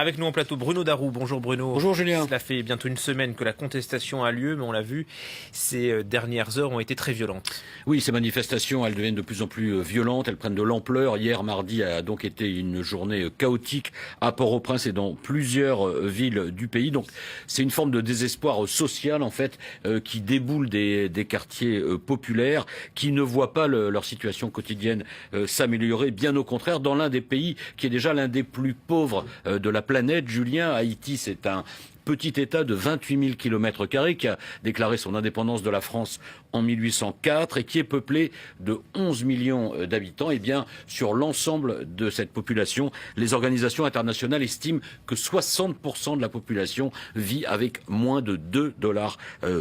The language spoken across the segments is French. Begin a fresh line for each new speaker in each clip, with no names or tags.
Avec nous en plateau, Bruno Darroux. Bonjour Bruno.
Bonjour Julien.
Cela fait bientôt une semaine que la contestation a lieu, mais on l'a vu, ces dernières heures ont été très violentes.
Oui, ces manifestations, elles deviennent de plus en plus violentes, elles prennent de l'ampleur. Hier, mardi, a donc été une journée chaotique à Port-au-Prince et dans plusieurs villes du pays. Donc, c'est une forme de désespoir social, en fait, qui déboule des quartiers populaires, qui ne voient pas leur situation quotidienne s'améliorer. Bien au contraire, dans l'un des pays qui est déjà l'un des plus pauvres de la planète, Julien, Haïti, c'est un petit État de 28 000 km² qui a déclaré son indépendance de la France en 1804 et qui est peuplé de 11 millions d'habitants. Et bien, sur l'ensemble de cette population, les organisations internationales estiment que 60% de la population vit avec moins de 2 dollars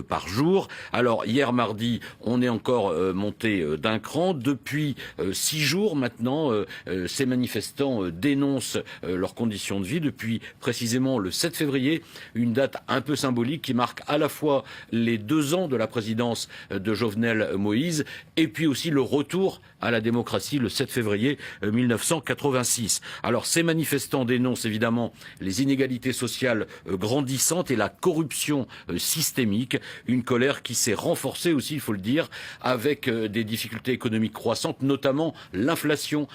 par jour. Alors, hier mardi, on est encore monté d'un cran. Depuis 6 jours maintenant, ces manifestants dénoncent leurs conditions de vie. Depuis précisément le 7 février, une date un peu symbolique qui marque à la fois les 2 ans de la présidence de Jovenel Moïse et puis aussi le retour à la démocratie le 7 février 1986. Alors ces manifestants dénoncent évidemment les inégalités sociales grandissantes et la corruption systémique, une colère qui s'est renforcée aussi, il faut le dire, avec des difficultés économiques croissantes, notamment l'inflation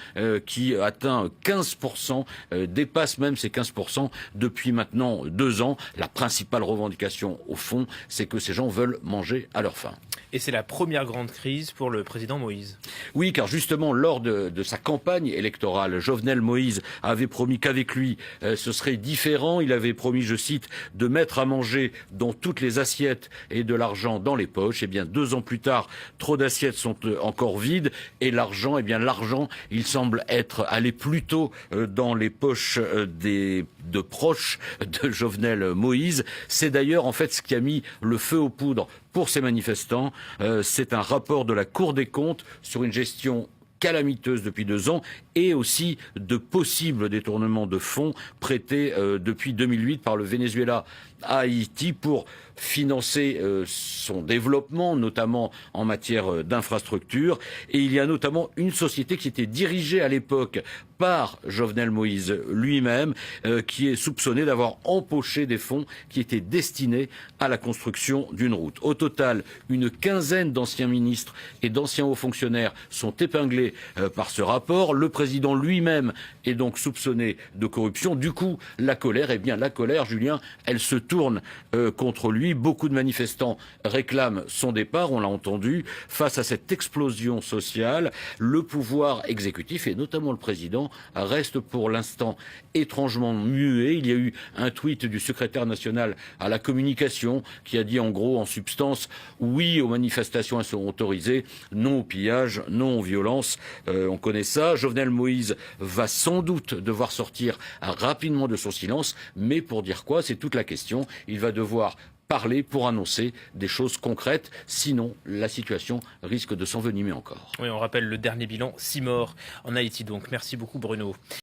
qui atteint 15%, dépasse même ces 15% depuis maintenant 2 ans. La principale revendication, au fond, c'est que ces gens veulent manger à leur faim.
Et c'est la première grande crise pour le président Moïse.
Oui, car justement, lors de sa campagne électorale, Jovenel Moïse avait promis qu'avec lui, ce serait différent. Il avait promis, je cite, de mettre à manger dans toutes les assiettes et de l'argent dans les poches. Eh bien, 2 ans plus tard, trop d'assiettes sont encore vides et l'argent, eh bien, l'argent, il semble être allé plutôt dans les poches de proches de Jovenel Moïse. C'est d'ailleurs, en fait, ce qui a mis le feu aux poudres pour ces manifestants. C'est un rapport de la Cour des comptes sur une gestion calamiteuse depuis 2 ans et aussi de possibles détournements de fonds prêtés depuis 2008 par le Venezuela à Haïti pour financer son développement, notamment en matière d'infrastructures. Et il y a notamment une société qui était dirigée à l'époque par Jovenel Moïse lui-même, qui est soupçonnée d'avoir empoché des fonds qui étaient destinés à la construction d'une route. Au total, une quinzaine d'anciens ministres et d'anciens hauts fonctionnaires sont épinglés par ce rapport. Le président lui-même est donc soupçonné de corruption. Du coup, la colère, eh bien la colère, Julien, elle se tourne contre lui. Beaucoup de manifestants réclament son départ, on l'a entendu. Face à cette explosion sociale, le pouvoir exécutif, et notamment le président, reste pour l'instant étrangement muet. Il y a eu un tweet du secrétaire national à la communication qui a dit en gros, en substance, oui aux manifestations, elles sont autorisées, non au pillage, non aux violences. On connaît ça. Jovenel Moïse va sans doute devoir sortir rapidement de son silence, mais pour dire quoi, c'est toute la question. Il va devoir parler pour annoncer des choses concrètes, sinon la situation risque de s'envenimer encore.
Oui, on rappelle le dernier bilan, 6 morts en Haïti donc. Merci beaucoup Bruno.